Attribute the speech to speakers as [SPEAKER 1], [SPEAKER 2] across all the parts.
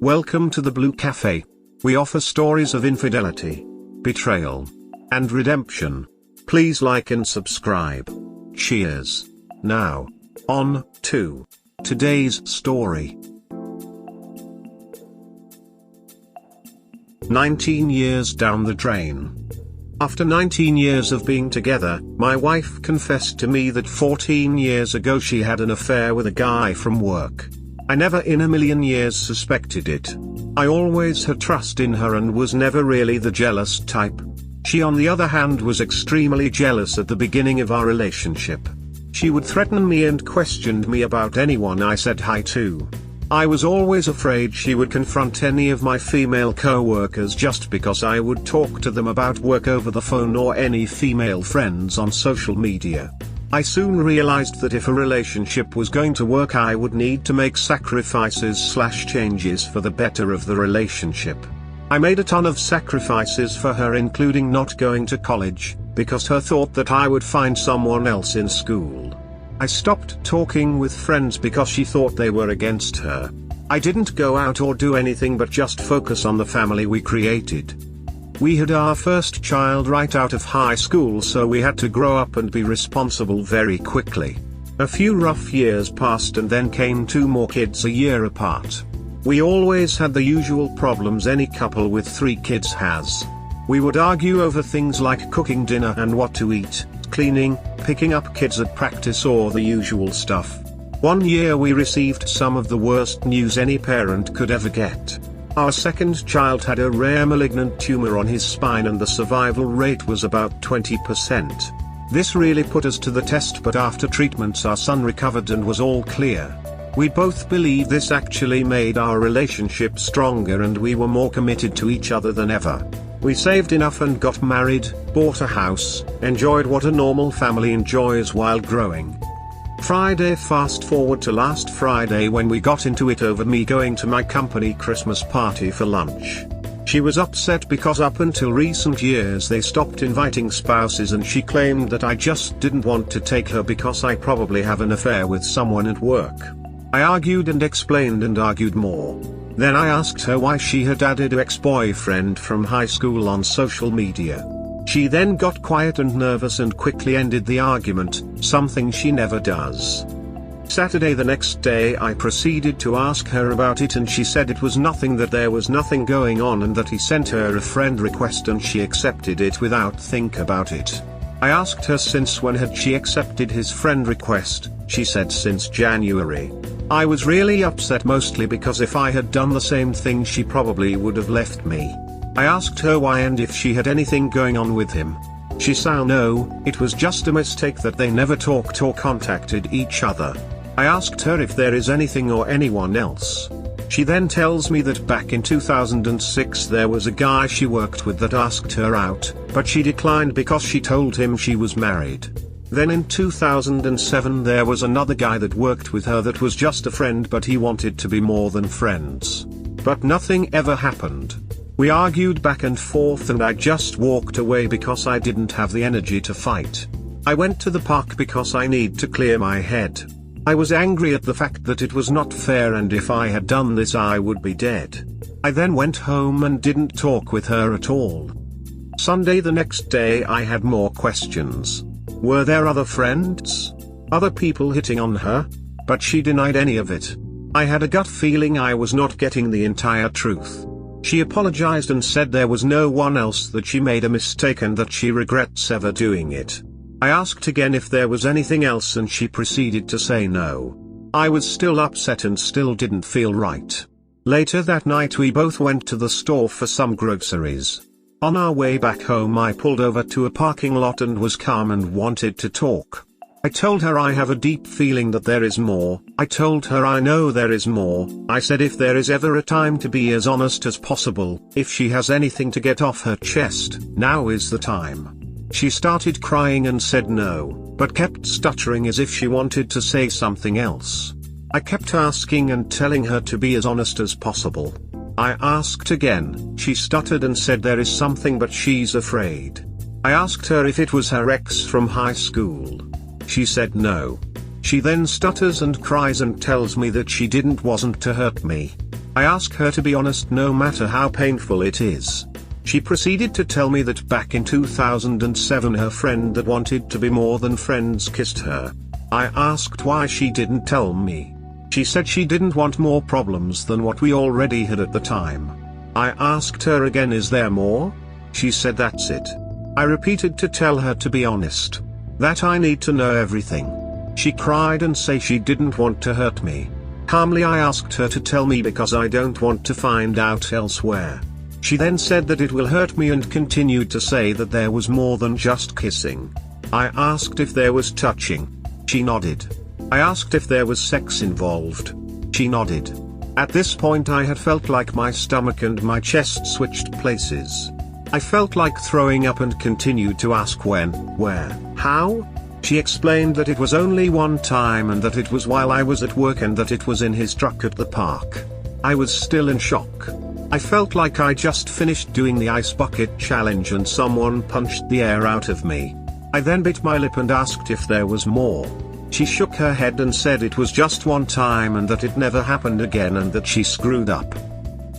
[SPEAKER 1] Welcome to the Blue Cafe. We offer stories of infidelity, betrayal, and redemption. Please like and subscribe. Cheers. Now, on to today's story. 19 years down the drain. After 19 years of being together, my wife confessed to me that 14 years ago she had an affair with a guy from work. I never in a million years suspected it. I always had trust in her and was never really the jealous type. She on the other hand was extremely jealous at the beginning of our relationship. She would threaten me and questioned me about anyone I said hi to. I was always afraid she would confront any of my female co-workers just because I would talk to them about work over the phone or any female friends on social media. I soon realized that if a relationship was going to work I would need to make sacrifices/changes for the better of the relationship. I made a ton of sacrifices for her, including not going to college, because her thought that I would find someone else in school. I stopped talking with friends because she thought they were against her. I didn't go out or do anything but just focus on the family we created. We had our first child right out of high school, so we had to grow up and be responsible very quickly. A few rough years passed and then came 2 more kids a year apart. We always had the usual problems any couple with 3 kids has. We would argue over things like cooking dinner and what to eat, cleaning, picking up kids at practice, or the usual stuff. One year we received some of the worst news any parent could ever get. Our second child had a rare malignant tumor on his spine and the survival rate was about 20%. This really put us to the test, but after treatments our son recovered and was all clear. We both believe this actually made our relationship stronger and we were more committed to each other than ever. We saved enough and got married, bought a house, enjoyed what a normal family enjoys while growing. Friday, fast forward to last Friday when we got into it over me going to my company Christmas party for lunch. She was upset because up until recent years they stopped inviting spouses and she claimed that I just didn't want to take her because I probably have an affair with someone at work. I argued and explained and argued more. Then I asked her why she had added an ex-boyfriend from high school on social media. She then got quiet and nervous and quickly ended the argument, something she never does. Saturday, the next day, I proceeded to ask her about it and she said it was nothing, that there was nothing going on and that he sent her a friend request and she accepted it without think about it. I asked her since when had she accepted his friend request. She said since January. I was really upset, mostly because if I had done the same thing she probably would have left me. I asked her why and if she had anything going on with him. She said no, it was just a mistake that they never talked or contacted each other. I asked her if there is anything or anyone else. She then tells me that back in 2006 there was a guy she worked with that asked her out, but she declined because she told him she was married. Then in 2007 there was another guy that worked with her that was just a friend, but he wanted to be more than friends. But nothing ever happened. We argued back and forth and I just walked away because I didn't have the energy to fight. I went to the park because I need to clear my head. I was angry at the fact that it was not fair and if I had done this I would be dead. I then went home and didn't talk with her at all. Sunday, the next day, I had more questions. Were there other friends? Other people hitting on her? But she denied any of it. I had a gut feeling I was not getting the entire truth. She apologized and said there was no one else, that she made a mistake and that she regrets ever doing it. I asked again if there was anything else and she proceeded to say no. I was still upset and still didn't feel right. Later that night we both went to the store for some groceries. On our way back home I pulled over to a parking lot and was calm and wanted to talk. I told her I have a deep feeling that there is more. I told her I know there is more. I said if there is ever a time to be as honest as possible, if she has anything to get off her chest, now is the time. She started crying and said no, but kept stuttering as if she wanted to say something else. I kept asking and telling her to be as honest as possible. I asked again, she stuttered and said there is something but she's afraid. I asked her if it was her ex from high school. She said no. She then stutters and cries and tells me that she wasn't to hurt me. I ask her to be honest no matter how painful it is. She proceeded to tell me that back in 2007 her friend that wanted to be more than friends kissed her. I asked why she didn't tell me. She said she didn't want more problems than what we already had at the time. I asked her again, is there more? She said that's it. I repeated to tell her to be honest. That I need to know everything. She cried and said she didn't want to hurt me. Calmly I asked her to tell me because I don't want to find out elsewhere. She then said that it will hurt me and continued to say that there was more than just kissing. I asked if there was touching. She nodded. I asked if there was sex involved. She nodded. At this point I had felt like my stomach and my chest switched places. I felt like throwing up and continued to ask when, where, how? She explained that it was only one time and that it was while I was at work and that it was in his truck at the park. I was still in shock. I felt like I just finished doing the ice bucket challenge and someone punched the air out of me. I then bit my lip and asked if there was more. She shook her head and said it was just one time and that it never happened again and that she screwed up.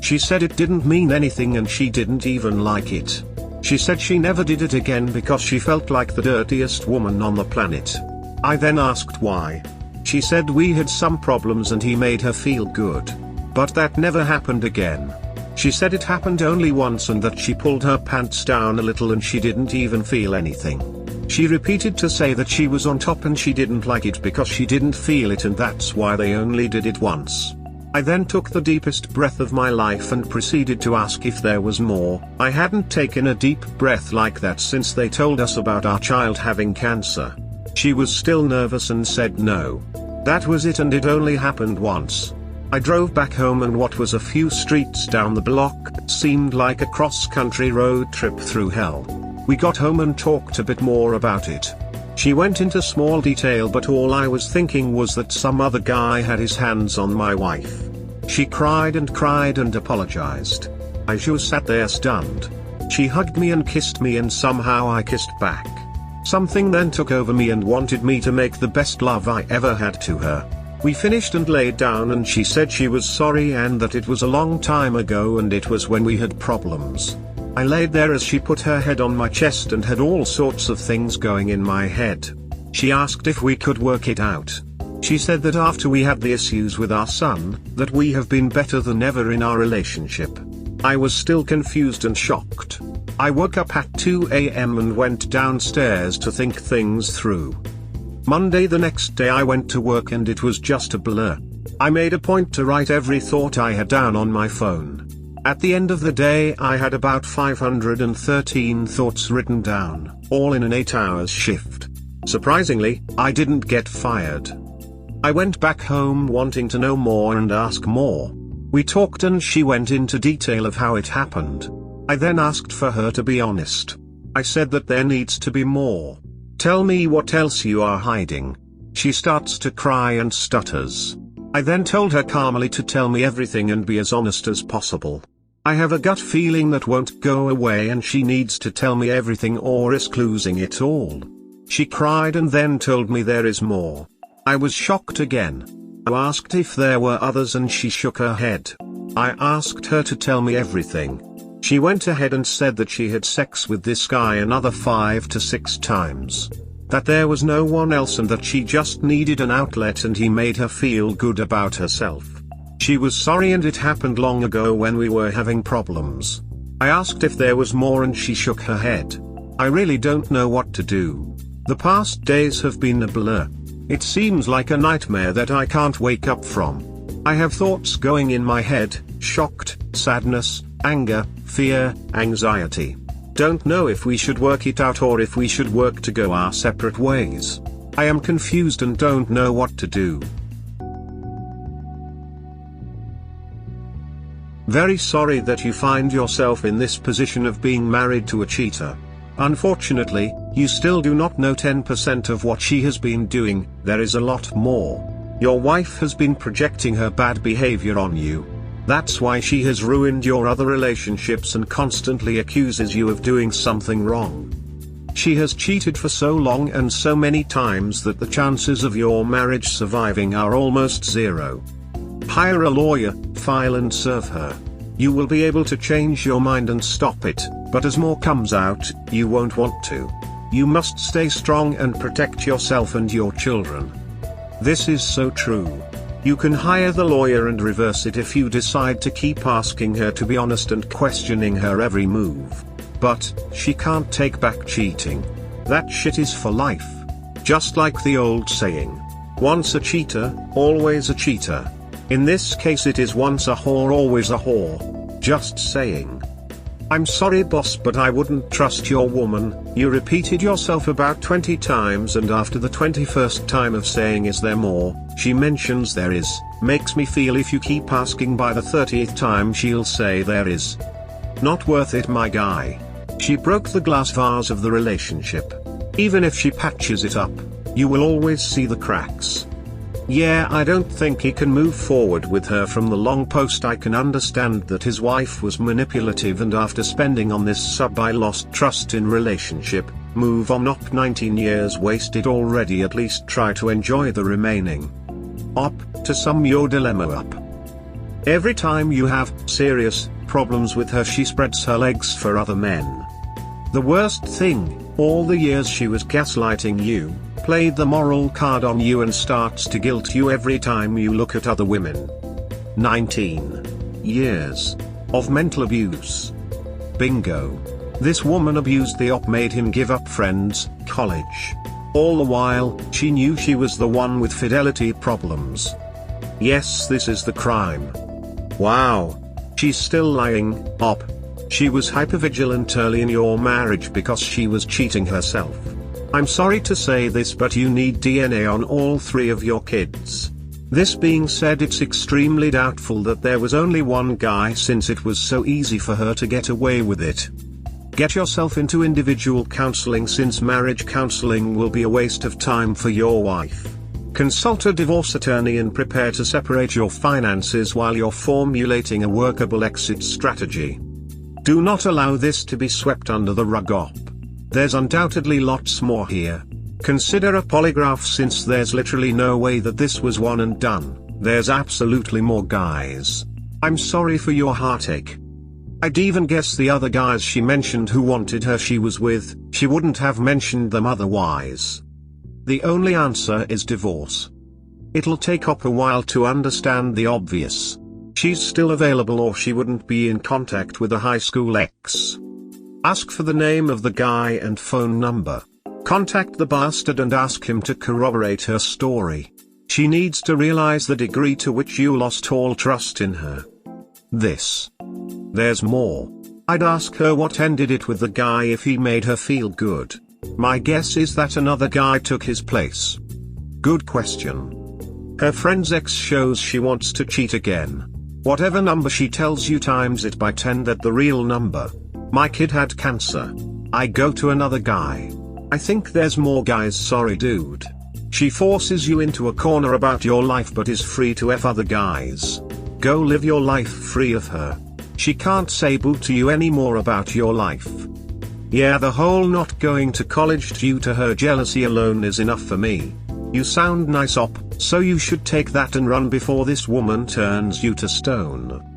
[SPEAKER 1] She said it didn't mean anything and she didn't even like it. She said she never did it again because she felt like the dirtiest woman on the planet. I then asked why. She said we had some problems and he made her feel good. But that never happened again. She said it happened only once and that she pulled her pants down a little and she didn't even feel anything. She repeated to say that she was on top and she didn't like it because she didn't feel it and that's why they only did it once. I then took the deepest breath of my life and proceeded to ask if there was more. I hadn't taken a deep breath like that since they told us about our child having cancer. She was still nervous and said no. That was it and it only happened once. I drove back home and what was a few streets down the block seemed like a cross-country road trip through hell. We got home and talked a bit more about it. She went into small detail but all I was thinking was that some other guy had his hands on my wife. She cried and apologized. I just sat there stunned. She hugged me and kissed me and somehow I kissed back. Something then took over me and wanted me to make the best love I ever had to her. We finished and laid down and she said she was sorry and that it was a long time ago and it was when we had problems. I laid there as she put her head on my chest and had all sorts of things going in my head. She asked if we could work it out. She said that after we had the issues with our son, that we have been better than ever in our relationship. I was still confused and shocked. I woke up at 2 a.m. and went downstairs to think things through. Monday the next day I went to work and it was just a blur. I made a point to write every thought I had down on my phone. At the end of the day I had about 513 thoughts written down, all in an 8 hours shift. Surprisingly, I didn't get fired. I went back home wanting to know more and ask more. We talked and she went into detail of how it happened. I then asked for her to be honest. I said that there needs to be more. Tell me what else you are hiding. She starts to cry and stutters. I then told her calmly to tell me everything and be as honest as possible. I have a gut feeling that won't go away and she needs to tell me everything or risk losing it all. She cried and then told me there is more. I was shocked again. I asked if there were others and she shook her head. I asked her to tell me everything. She went ahead and said that she had sex with this guy another 5 to 6 times. That there was no one else and that she just needed an outlet and he made her feel good about herself. She was sorry and it happened long ago when we were having problems. I asked if there was more and she shook her head. I really don't know what to do. The past days have been a blur. It seems like a nightmare that I can't wake up from. I have thoughts going in my head, shocked, sadness, anger, fear, anxiety. Don't know if we should work it out or if we should work to go our separate ways. I am confused and don't know what to do. Very sorry that you find yourself in this position of being married to a cheater. Unfortunately, you still do not know 10% of what she has been doing. There is a lot more. Your wife has been projecting her bad behavior on you. That's why she has ruined your other relationships and constantly accuses you of doing something wrong. She has cheated for so long and so many times that the chances of your marriage surviving are almost zero. Hire a lawyer, file and serve her. You will be able to change your mind and stop it, but as more comes out, you won't want to. You must stay strong and protect yourself and your children. This is so true. You can hire the lawyer and reverse it if you decide to keep asking her to be honest and questioning her every move. But, she can't take back cheating. That shit is for life. Just like the old saying. Once a cheater, always a cheater. In this case it is once a whore always a whore. Just saying. I'm sorry boss, but I wouldn't trust your woman. You repeated yourself about 20 times and after the 21st time of saying is there more, she mentions there is. Makes me feel if you keep asking by the 30th time she'll say there is. Not worth it my guy. She broke the glass vase of the relationship. Even if she patches it up, you will always see the cracks. Yeah, I don't think he can move forward with her from the long post. I can understand that his wife was manipulative and after spending on this sub I lost trust in relationship. Move on. Op 19 years wasted already. At least try to enjoy the remaining. Op, to sum your dilemma up. Every time you have serious problems with her she spreads her legs for other men. The worst thing, all the years she was gaslighting you, played the moral card on you and starts to guilt you every time you look at other women. 19 years of mental abuse. Bingo. This woman abused the op, made him give up friends, college. All the while, she knew she was the one with fidelity problems. Yes, this is the crime. Wow. She's still lying, op. She was hypervigilant early in your marriage because she was cheating herself. I'm sorry to say this, but you need DNA on all 3 of your kids. This being said, it's extremely doubtful that there was only one guy since it was so easy for her to get away with it. Get yourself into individual counseling since marriage counseling will be a waste of time for your wife. Consult a divorce attorney and prepare to separate your finances while you're formulating a workable exit strategy. Do not allow this to be swept under the rug op. There's undoubtedly lots more here. Consider a polygraph since there's literally no way that this was one and done. There's absolutely more guys. I'm sorry for your heartache. I'd even guess the other guys she mentioned who wanted her she was with, she wouldn't have mentioned them otherwise. The only answer is divorce. It'll take up a while to understand the obvious. She's still available or she wouldn't be in contact with a high school ex. Ask for the name of the guy and phone number. Contact the bastard and ask him to corroborate her story. She needs to realize the degree to which you lost all trust in her. There's more. I'd ask her what ended it with the guy if he made her feel good. My guess is that another guy took his place. Good question. Her friend's ex shows she wants to cheat again. Whatever number she tells you times it by 10 that the real number. My kid had cancer. I go to another guy. I think there's more guys. Sorry dude. She forces you into a corner about your life but is free to F other guys. Go live your life free of her. She can't say boo to you anymore about your life. Yeah, the whole not going to college due to her jealousy alone is enough for me. You sound nice op, so you should take that and run before this woman turns you to stone.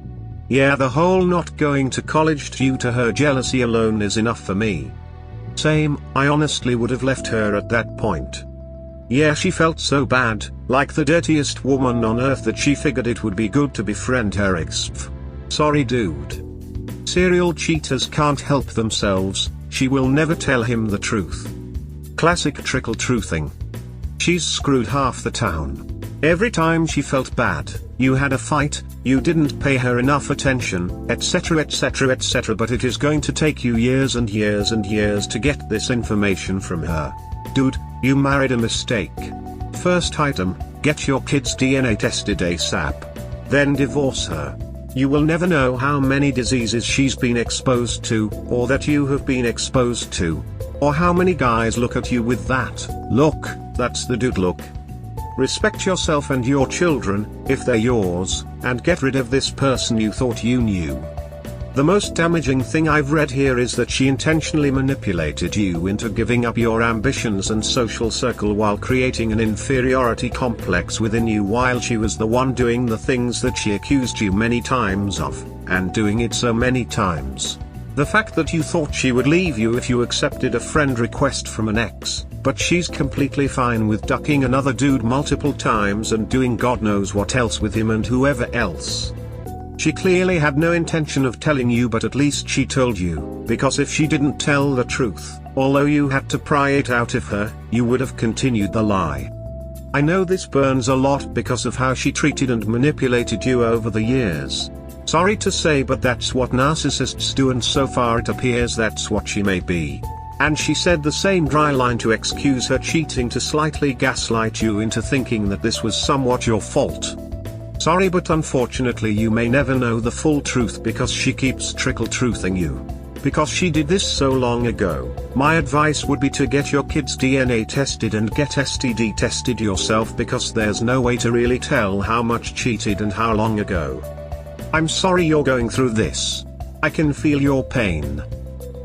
[SPEAKER 1] Yeah, the whole not going to college due to her jealousy alone is enough for me. Same, I honestly would have left her at that point. Yeah, she felt so bad, like the dirtiest woman on earth, that she figured it would be good to befriend her ex. Sorry dude. Serial cheaters can't help themselves, she will never tell him the truth. Classic trickle truthing. She's screwed half the town. Every time she felt bad, you had a fight, you didn't pay her enough attention, etc etc etc, but it is going to take you years and years and years to get this information from her. Dude, you married a mistake. First item, get your kids' DNA tested ASAP. Then divorce her. You will never know how many diseases she's been exposed to, or that you have been exposed to. Or how many guys look at you with that look. That's the dude look. Respect yourself and your children, if they're yours, and get rid of this person you thought you knew. The most damaging thing I've read here is that she intentionally manipulated you into giving up your ambitions and social circle while creating an inferiority complex within you while she was the one doing the things that she accused you many times of, and doing it so many times. The fact that you thought she would leave you if you accepted a friend request from an ex, but she's completely fine with ducking another dude multiple times and doing God knows what else with him and whoever else. She clearly had no intention of telling you, but at least she told you, because if she didn't tell the truth, although you had to pry it out of her, you would have continued the lie. I know this burns a lot because of how she treated and manipulated you over the years. Sorry to say, but that's what narcissists do, and so far it appears that's what she may be. And she said the same dry line to excuse her cheating, to slightly gaslight you into thinking that this was somewhat your fault. Sorry, but unfortunately you may never know the full truth because she keeps trickle-truthing you. Because she did this so long ago, my advice would be to get your kids' DNA tested and get STD tested yourself, because there's no way to really tell how much cheated and how long ago. I'm sorry you're going through this. I can feel your pain.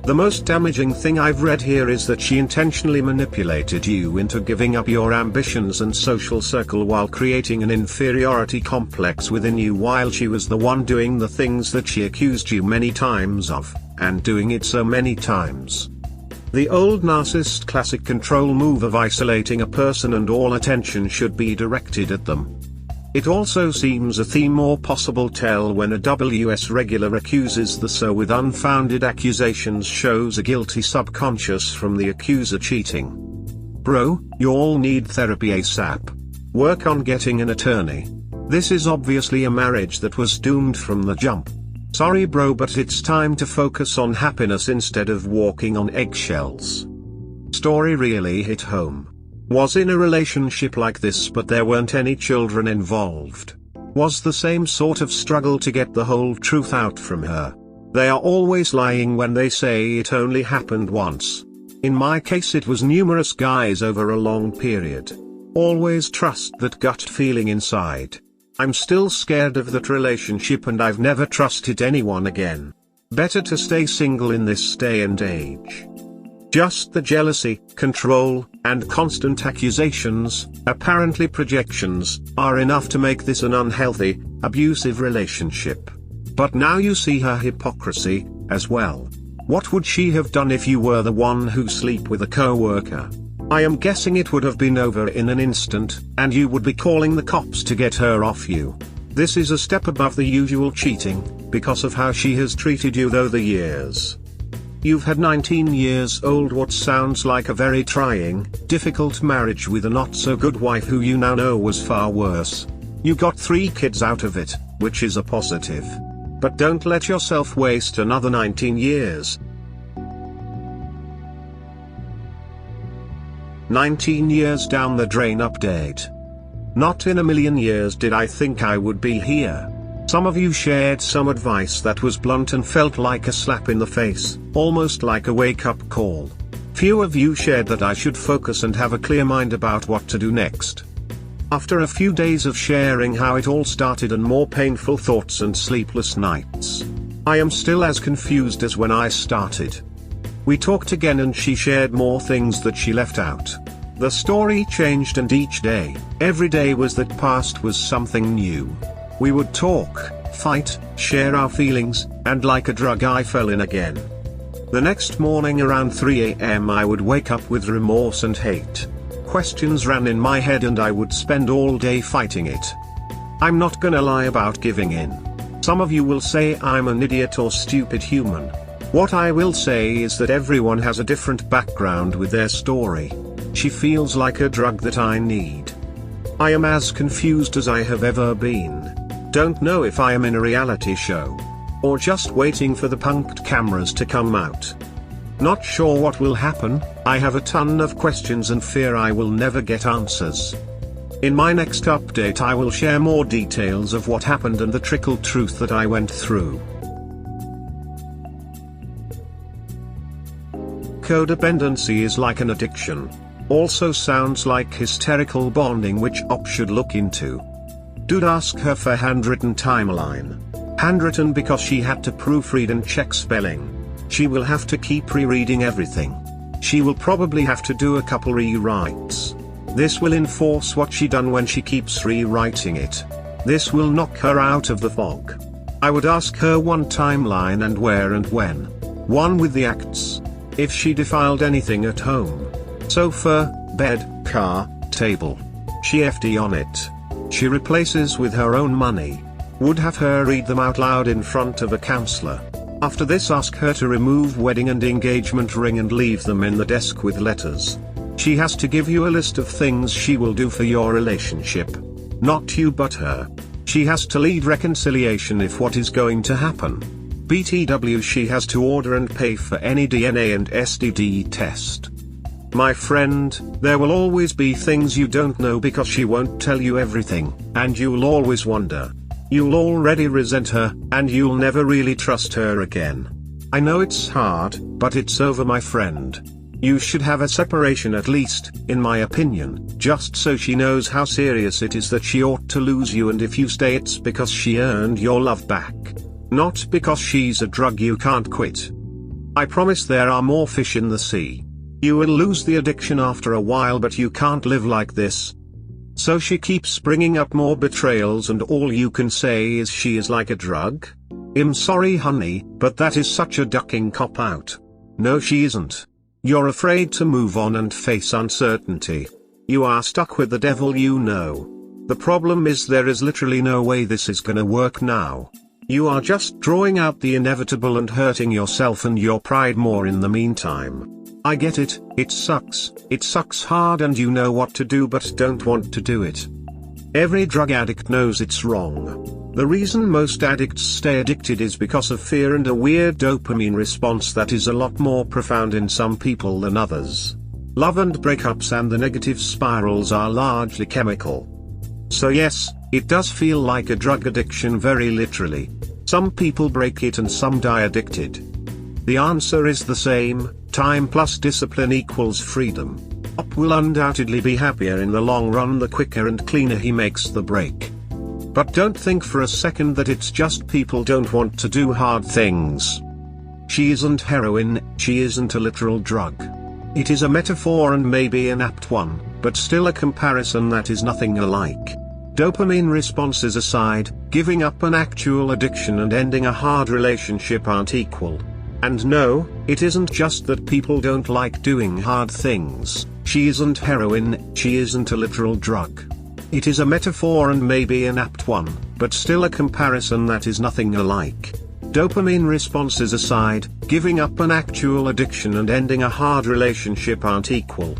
[SPEAKER 1] The most damaging thing I've read here is that she intentionally manipulated you into giving up your ambitions and social circle while creating an inferiority complex within you while she was the one doing the things that she accused you many times of, and doing it so many times. The old narcissist classic control move of isolating a person and all attention should be directed at them. It also seems a theme or possible tell when a WS regular accuses the so with unfounded accusations, shows a guilty subconscious from the accuser cheating. Bro, you all need therapy ASAP. Work on getting an attorney. This is obviously a marriage that was doomed from the jump. Sorry bro, but it's time to focus on happiness instead of walking on eggshells. Story really hit home. Was in a relationship like this, but there weren't any children involved. Was the same sort of struggle to get the whole truth out from her. They are always lying when they say it only happened once. In my case it was numerous guys over a long period. Always trust that gut feeling inside. I'm still scared of that relationship and I've never trusted anyone again. Better to stay single in this day and age. Just the jealousy, control, and constant accusations, apparently projections, are enough to make this an unhealthy, abusive relationship. But now you see her hypocrisy, as well. What would she have done if you were the one who slept with a co-worker? I am guessing it would have been over in an instant, and you would be calling the cops to get her off you. This is a step above the usual cheating, because of how she has treated you over the years. You've had 19 years old what sounds like a very trying, difficult marriage with a not-so-good wife who you now know was far worse. You got 3 kids out of it, which is a positive. But don't let yourself waste another 19 years. 19 years down the drain update. Not in a million years did I think I would be here. Some of you shared some advice that was blunt and felt like a slap in the face, almost like a wake-up call. Few of you shared that I should focus and have a clear mind about what to do next. After a few days of sharing how it all started and more painful thoughts and sleepless nights, I am still as confused as when I started. We talked again and she shared more things that she left out. The story changed and each day, every day was that past was something new. We would talk, fight, share our feelings, and like a drug I fell in again. The next morning around 3 a.m. I would wake up with remorse and hate. Questions ran in my head and I would spend all day fighting it. I'm not gonna lie about giving in. Some of you will say I'm an idiot or stupid human. What I will say is that everyone has a different background with their story. She feels like a drug that I need. I am as confused as I have ever been. Don't know if I am in a reality show. Or just waiting for the punked cameras to come out. Not sure what will happen. I have a ton of questions and fear I will never get answers. In my next update I will share more details of what happened and the trickled truth that I went through. Codependency is like an addiction. Also sounds like hysterical bonding, which op should look into. Dude, ask her for handwritten timeline. Handwritten because she had to proofread and check spelling. She will have to keep rereading everything. She will probably have to do a couple rewrites. This will enforce what she done when she keeps rewriting it. This will knock her out of the fog. I would ask her one timeline and where and when. One with the acts. If she defiled anything at home. Sofa, bed, car, table. She FD on it. She replaces with her own money. Would have her read them out loud in front of a counselor. After this, ask her to remove wedding and engagement ring and leave them in the desk with letters. She has to give you a list of things she will do for your relationship. Not you but her. She has to lead reconciliation if what is going to happen. BTW, she has to order and pay for any DNA and STD test. My friend, there will always be things you don't know because she won't tell you everything, and you'll always wonder. You'll already resent her, and you'll never really trust her again. I know it's hard, but it's over, my friend. You should have a separation at least, in my opinion, just so she knows how serious it is that she ought to lose you, and if you stay it's because she earned your love back. Not because she's a drug you can't quit. I promise there are more fish in the sea. You will lose the addiction after a while, but you can't live like this. So she keeps bringing up more betrayals, and all you can say is she is like a drug? I'm sorry honey, but that is such a ducking cop-out. No, she isn't. You're afraid to move on and face uncertainty. You are stuck with the devil, you know. The problem is there is literally no way this is gonna work now. You are just drawing out the inevitable and hurting yourself and your pride more in the meantime. I get it, it sucks hard, and you know what to do but don't want to do it. Every drug addict knows it's wrong. The reason most addicts stay addicted is because of fear and a weird dopamine response that is a lot more profound in some people than others. Love and breakups and the negative spirals are largely chemical. So yes, it does feel like a drug addiction, very literally. Some people break it and some die addicted. The answer is the same: time plus discipline equals freedom. Up will undoubtedly be happier in the long run the quicker and cleaner he makes the break. But don't think for a second that it's just people don't want to do hard things. She isn't heroin, she isn't a literal drug. It is a metaphor and maybe an apt one, but still a comparison that is nothing alike. Dopamine responses aside, giving up an actual addiction and ending a hard relationship aren't equal. And no, it isn't just that people don't like doing hard things. She isn't heroin, she isn't a literal drug. It is a metaphor and maybe an apt one, but still a comparison that is nothing alike. Dopamine responses aside, giving up an actual addiction and ending a hard relationship aren't equal.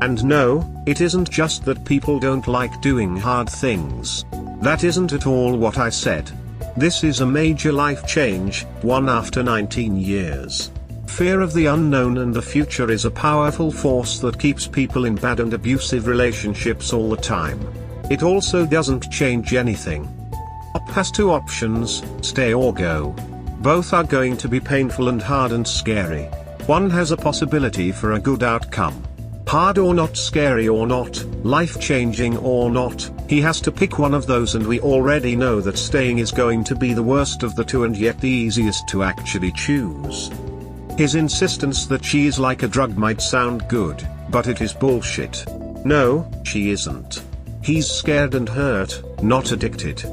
[SPEAKER 1] And no, it isn't just that people don't like doing hard things. That isn't at all what I said. This is a major life change, one after 19 years. Fear of the unknown and the future is a powerful force that keeps people in bad and abusive relationships all the time. It also doesn't change anything. Up has two options: stay or go. Both are going to be painful and hard and scary. One has a possibility for a good outcome. Hard or not, scary or not, life-changing or not, he has to pick one of those, and we already know that staying is going to be the worst of the two and yet the easiest to actually choose. His insistence that she is like a drug might sound good, but it is bullshit. No, she isn't. He's scared and hurt, not addicted.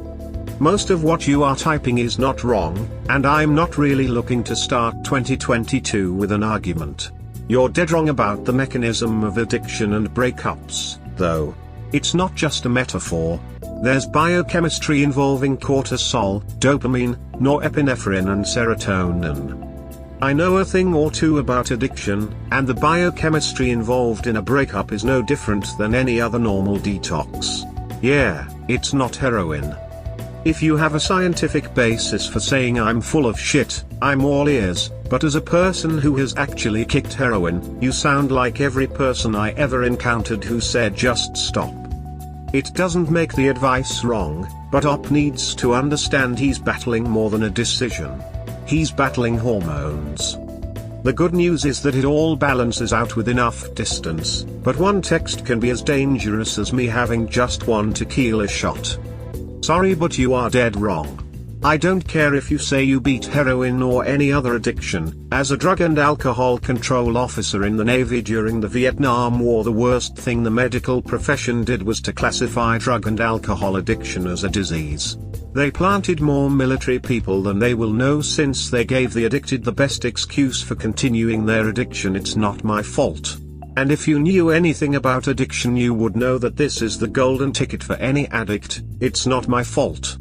[SPEAKER 1] Most of what you are typing is not wrong, and I'm not really looking to start 2022 with an argument. You're dead wrong about the mechanism of addiction and breakups, though. It's not just a metaphor. There's biochemistry involving cortisol, dopamine, norepinephrine and serotonin. I know a thing or two about addiction, and the biochemistry involved in a breakup is no different than any other normal detox. Yeah, it's not heroin. If you have a scientific basis for saying I'm full of shit, I'm all ears, but as a person who has actually kicked heroin, you sound like every person I ever encountered who said just stop. It doesn't make the advice wrong, but Op needs to understand he's battling more than a decision. He's battling hormones. The good news is that it all balances out with enough distance, but one text can be as dangerous as me having just one tequila shot. Sorry, but you are dead wrong. I don't care if you say you beat heroin or any other addiction. As a drug and alcohol control officer in the Navy during the Vietnam War, the worst thing the medical profession did was to classify drug and alcohol addiction as a disease. They planted more military people than they will know, since they gave the addicted the best excuse for continuing their addiction: it's not my fault. And if you knew anything about addiction, you would know that this is the golden ticket for any addict: it's not my fault.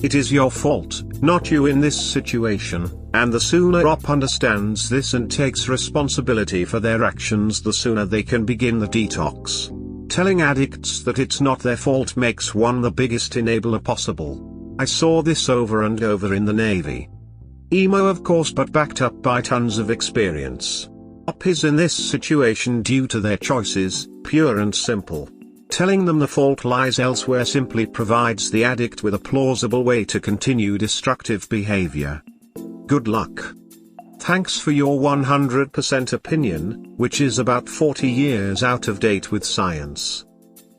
[SPEAKER 1] It is your fault, not you, in this situation, and the sooner OP understands this and takes responsibility for their actions, the sooner they can begin the detox. Telling addicts that it's not their fault makes one the biggest enabler possible. I saw this over and over in the Navy. Emo, of course, but backed up by tons of experience. OP is in this situation due to their choices, pure and simple. Telling them the fault lies elsewhere simply provides the addict with a plausible way to continue destructive behavior. Good luck. Thanks for your 100% opinion, which is about 40 years out of date with science.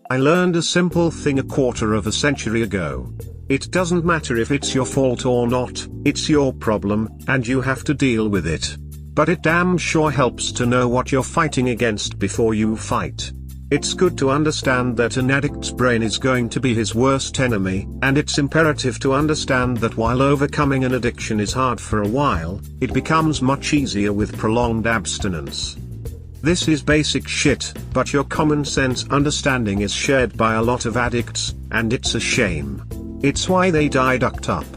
[SPEAKER 1] I learned a simple thing a quarter of a century ago. It doesn't matter if it's your fault or not, it's your problem, and you have to deal with it. But it damn sure helps to know what you're fighting against before you fight. It's good to understand that an addict's brain is going to be his worst enemy, and it's imperative to understand that while overcoming an addiction is hard for a while, it becomes much easier with prolonged abstinence. This is basic shit, but your common sense understanding is shared by a lot of addicts, and it's a shame. It's why they die ducked up.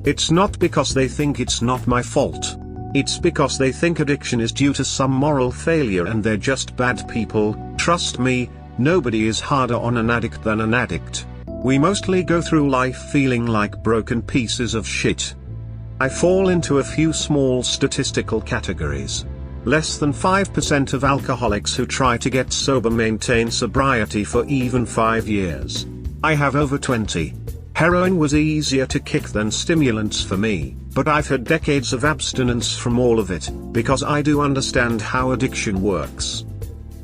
[SPEAKER 1] It's not because they think it's not my fault. It's because they think addiction is due to some moral failure and they're just bad people. Trust me, nobody is harder on an addict than an addict. We mostly go through life feeling like broken pieces of shit. I fall into a few small statistical categories. Less than 5% of alcoholics who try to get sober maintain sobriety for even 5 years. I have over 20. Heroin was easier to kick than stimulants for me, but I've had decades of abstinence from all of it, because I do understand how addiction works.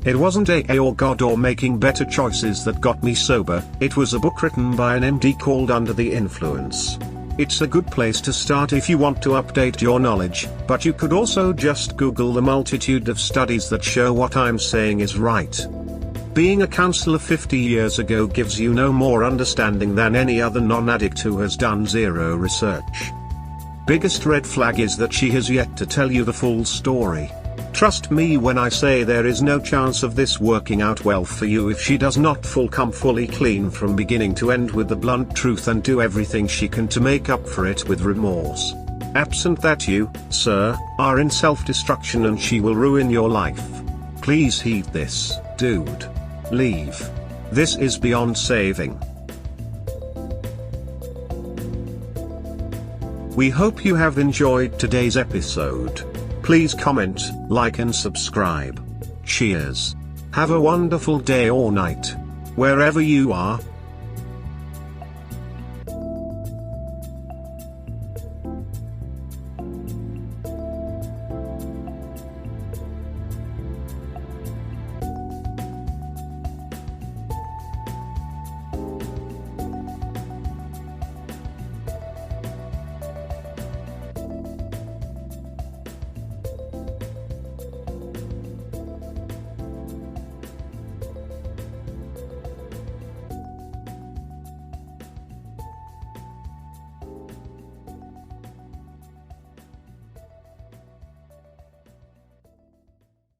[SPEAKER 1] It wasn't AA or God or making better choices that got me sober, it was a book written by an MD called Under the Influence. It's a good place to start if you want to update your knowledge, but you could also just Google the multitude of studies that show what I'm saying is right. Being a counselor 50 years ago gives you no more understanding than any other non-addict who has done zero research. Biggest red flag is that she has yet to tell you the full story. Trust me when I say there is no chance of this working out well for you if she does not come fully clean from beginning to end with the blunt truth and do everything she can to make up for it with remorse. Absent that, you, sir, are in self-destruction and she will ruin your life. Please heed this, dude. Leave. This is beyond saving. We hope you have enjoyed today's episode. Please comment, like and subscribe. Cheers. Have a wonderful day or night. Wherever you are.